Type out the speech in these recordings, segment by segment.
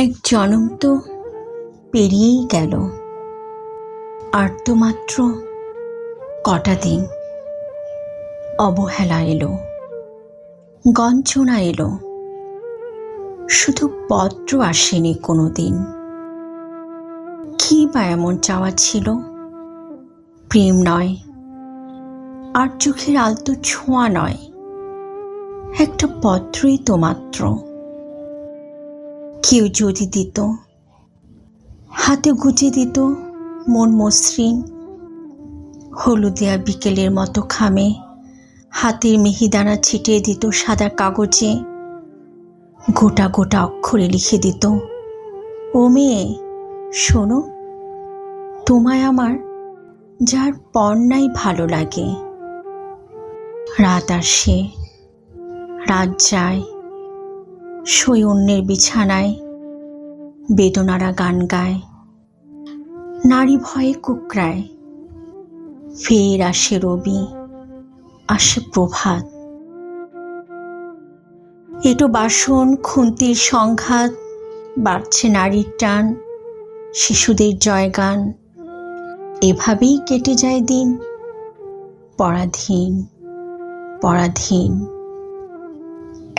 এক জনম তো পেরিয়েই গেল, আর তো মাত্র কটা দিন। অবহেলা এলো, গঞ্জনা এলো, শুধু পত্র আসেনি কোনো দিন। কি বা এমন চাওয়া ছিল? প্রেম নয়, আর চোখের আলতো ছোঁয়া নয়, একটা পত্রই তো মাত্র। কেউ যদি দিত, হাতে গুজে দিত মন মসৃণ, হলুদিয়া বিকেলের মতো খামে হাতের মিহিদানা ছিটিয়ে দিত সাদা কাগজে, গোটা গোটা অক্ষরে লিখে দিত, ও মেয়ে শোনো, তোমায় আমার যার পর নাই ভালো লাগে। রাত আসে, রাত যায়, সই অন্যের বিছানায় বেদনারা গান গায়, নারী ভয়ে কুকরায়। ফের আসে রবি, আসে প্রভাত, এটো বাসন খুন্তির সংঘাত, বাড়ছে নারীর টান, শিশুদের জয়গান। এভাবেই কেটে যায় দিন, পরাধীন পরাধীন।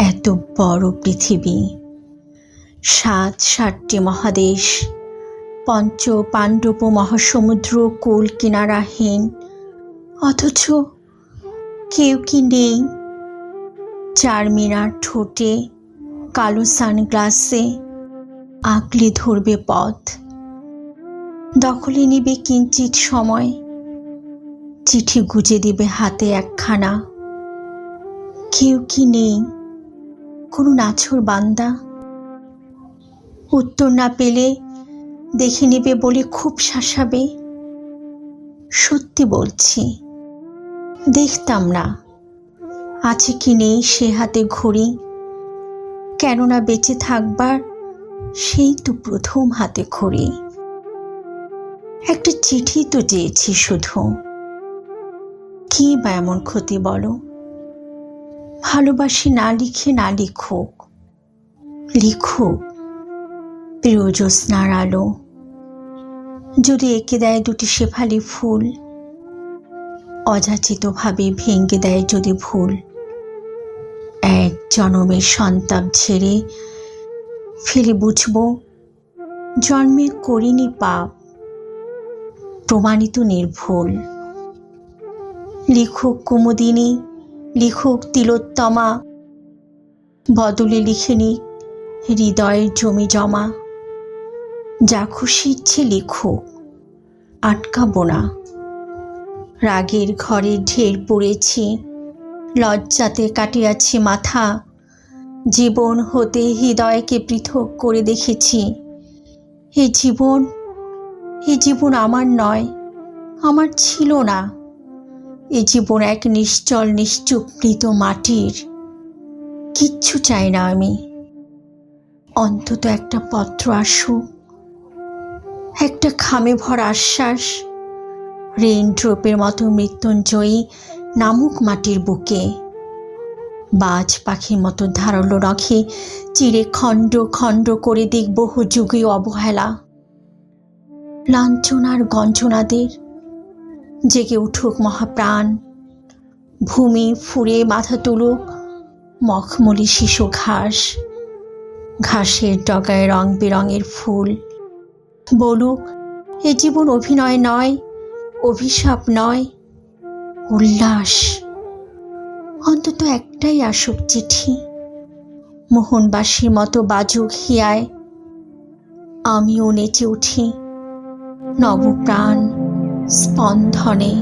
এত বড় পৃথিবী, ৭টি মহাদেশ, পঞ্চ পাণ্ডব মহাসমুদ্র কুল কিনারাহীন, অথচ কেউ কি নেই? চারমিনার ঠোঁটে কালো সানগ্লাসে আঁকলে ধরবে পথ, দখলে নিবে কিঞ্চিৎ সময়, চিঠি গুজে দিবে হাতে একখানা। কেউ কি নেই? কোনো নাছোড় বান্দা উত্তর না পেলে দেখে নেবে বলে খুব শাসাবে। সত্যি বলছি, দেখতাম না আছে কি নেই সে হাতে ঘড়ি, কেননা বেঁচে থাকবার সেই তো প্রথম হাতে খড়ি। একটা চিঠি তো চেয়েছি শুধু, কি বা এমন ক্ষতি বলো? ভালোবাসি না লিখে না লিখুক, লিখুক প্রিয় জ্যোৎস্নার আলো, যদি এঁকে দেয় দুটি শেফালি ফুল, অযাচিতভাবে ভেঙে দেয় যদি ভুল। এক জনমের সন্তাপ ঝেড়ে ফেলে বুঝবো জন্মে করিনি পাপ, প্রমাণিত নির্ভুল। লিখুক কুমুদিনী, লিখুক তিলোত্তমা, বদলে লিখে নিক হৃদয়ের জমি জমা। যা খুশি ইচ্ছে লিখুক, আটকাবো না। রাগের ঘরে ঢের পড়েছি, লজ্জাতে কাটিয়াছি মাথা, জীবন হতে হৃদয়কে পৃথক করে দেখেছি। এ জীবন আমার নয়, আমার ছিল না। এ জীবন এক নিশ্চল নিশ্চুপ মৃত মাটির। কিচ্ছু চাই না আমি, অন্তত একটা পত্র আসুক, একটা খামে ভরা আশ্বাস, রেইন ড্রপের মতো মৃত্যুঞ্জয়ী নামুক মাটির বুকে। বাজ পাখির মতো ধারালো নখে চিরে খণ্ড খণ্ড করে দিক বহু যুগে অবহেলা। লাঞ্ছনার গঞ্জনাদের জেগে উঠুক মহাপ্রাণ, ভূমি ফুঁড়ে মাথা তুলুক মখমলি শিশু ঘাস, ঘাসের ডগায় রং বেরঙের ফুল। বলুক এ জীবন অভিনয় নয়, অভিশাপ নয়, উল্লাস। অন্তত একটাই আসুক চিঠি, মোহনবাসীর মতো বাজুক হিয়ায়, আমিও নেচে উঠি নবপ্রাণ স্পন্দনে।